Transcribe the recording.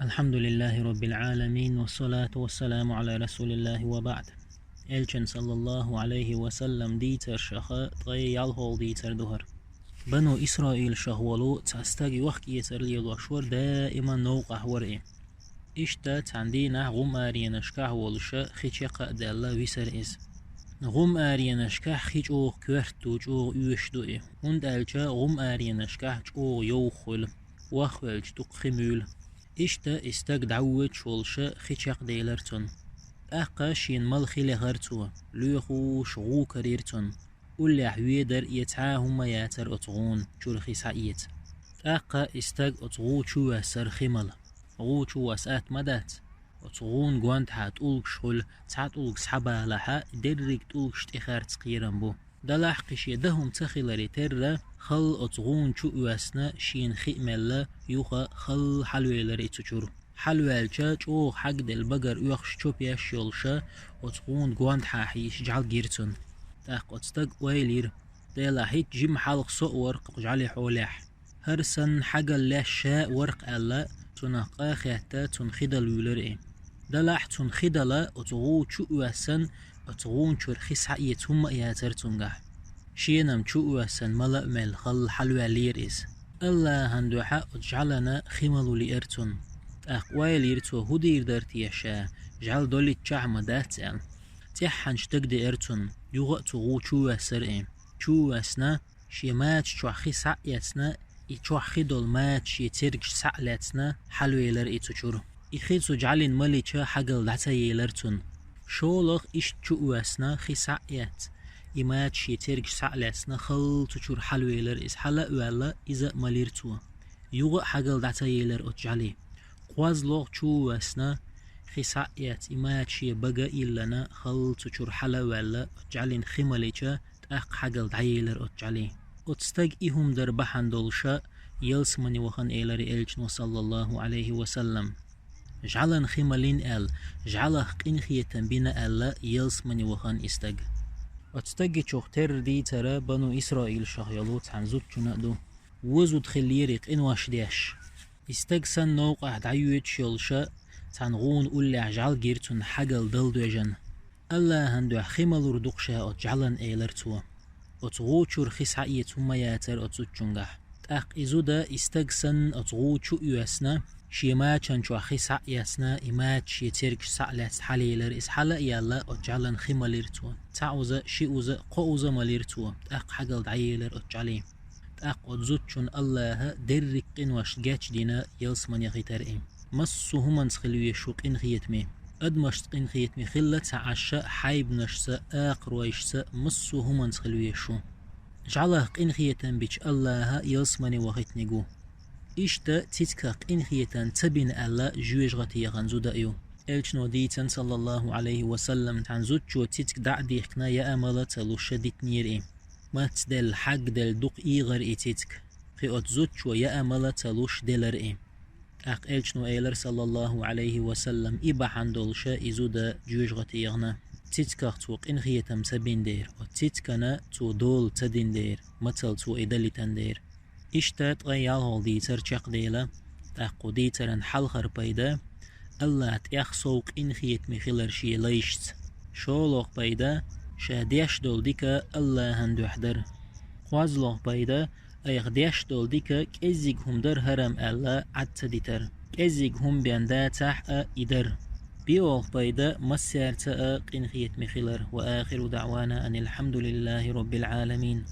الحمد لله رب العالمين والصلاة والسلام على رسول الله وبعد. Elçin sallallahu aleyhi ve sellem diyter şaha tgay yalhol diyter duhar. Banu İsrail şahwalu tastagi vaqt yeter liyalwashwar دائما نوقع ورئي. İşte tandina gum ariyanashkah woluşa khiçqa dalla visar is. Gum ariyanashkah khiç o kwertu o üyüşdü. Und elça gum ariyanashkah o yowkhul. Wakhwelch tuqkhimul. İşte istag dawet şolşa khiçaq deylerton. أقاشين ملخي لغرتوا ليخو شغو كريرتون ولا حويدر يتعاهم ياتر أطغون شرخي سعيت أقا استاق أطغو شوى سرخمل غو شوى سات مدات أطغون قوانت حات أولك شغل تعات أولك سحبا لحا درك أولك شتخار تقيرن بو دلاح قشي دهم تخيلري تر خل أطغون شوى سنا شين خيمل يوخا خل حلويلري تشور حلوالجا جو حق دل بقر يخش شوب يشيلشا وتقون قوانت حاحيش جعل جيرتون تاق وتستق ويلير ديلا هيت جيم حلق صور قجعلي حولح هرسن حق اللاشاء ورق ألا تنقا خياتا تنخيدا الولرئي دلاح تنخيدا لا وتغو شواسن وتغون شرخيس حقيت هم اياتر تنقح شينم شواسن ملأ مل خل حلوالير إز ألا هندوحا وتجعلنا خمالو لإرتون أقوال يرتو هدير درتيشا جعل دولي تشعم داتسال تحن شتقدي إرتون يغطو غو شوه سرئي شوه سنا شي ماتش شوخي سعيتنا شوخي دول ماتش يترقش سعلتنا حلو يلر إتوشور إخيتو جعلين مليشا حقل داتا يلرتون شولخ إش شوه سنا خي سعيت إماتش يترقش سعلتنا خل تشور حلو يلر إس حلق والا إذا مليرتو يغط حقل داتا يلر أتجعلي قوازلوغ چو وسنا خسائيات إماتشي بقى إلنا خل تشور حلا ولا جعلين خماليشا تأق حقل دعيلر أتجعلي أتستاق إهم در بحن دولشا يلسمني وخن إيلاري إلجنو صلى الله عليه وسلم جعلن خمالين أل جعلخ قنخية بنا ألا يلسمني وخن استاق أتستاق چوختر دي ترى بنو إسرائيل شخيالوت عنزود چنادو وزود خليريق إنواش ديش استقسن نوقع دعيوت شلشا تنغون أولي جعل جيرتون حقل دل دوجن ألا هندو خيمل ردقشا أتجعلن إيلرتوا أتغوچور خسعيت هم ياتر أتسوچونغح تأق إزودا استقسن أتغوچو يوسنا شيما چنچو خسعيتنا إماتش يترك سعلت حليلر إس حلا يالا أتجعلن خيملرتوا تعوزا شيوزا قوزا مليرتوا تأق حقل دعيلر أتجعلي أقعد زوجون الله درك قنواش جاتش دينا يلسمن يغيترئي مصو همانس خلوية شوق إن خيتمي أدمشت إن خيتمي خلة تعشى حيب نشسا آقر ويشسا مصو همانس خلوية شو جعله إن خيتن بيش الله يلسمن وغيتنيقو إشتا تتكاق إن خيتن تبين الله جويش غتي يغنزو دائيو إلشنو ديتن صلى الله عليه وسلم تنزوجو تتك دعديخنا يا أمالة تلوشا ديتنيرئي ما تدل حق دل دق إيغر إتيتك خي أتزوج ويا أملا تلوش دلر إيه أق إلشنو إيلر صلى الله عليه وسلم إبا حندولشا إزودا جوج غتيغنا تيتكاق توق إن خيتم سبين دير وتيتكنا تو دول تدين دير متل تو إدالي تندير إشتات غيال هول ديتر چاق ديلا أقو ديترن حلخر بيدا الله تيخ سوق إن خيت مخيلر شي ليشت شولوق بيدا شاديش دول ديكا الله هندو حدر خوازلوغ بايدا ايغ ديش دول ديكا كيزيق هم در هرم الله عدت ديتر كيزيق هم بياندا تح إدر بيوغ بايدا مسير تأ قنخيت مخيلر وآخر دعوانا أن الحمد لله رب العالمين.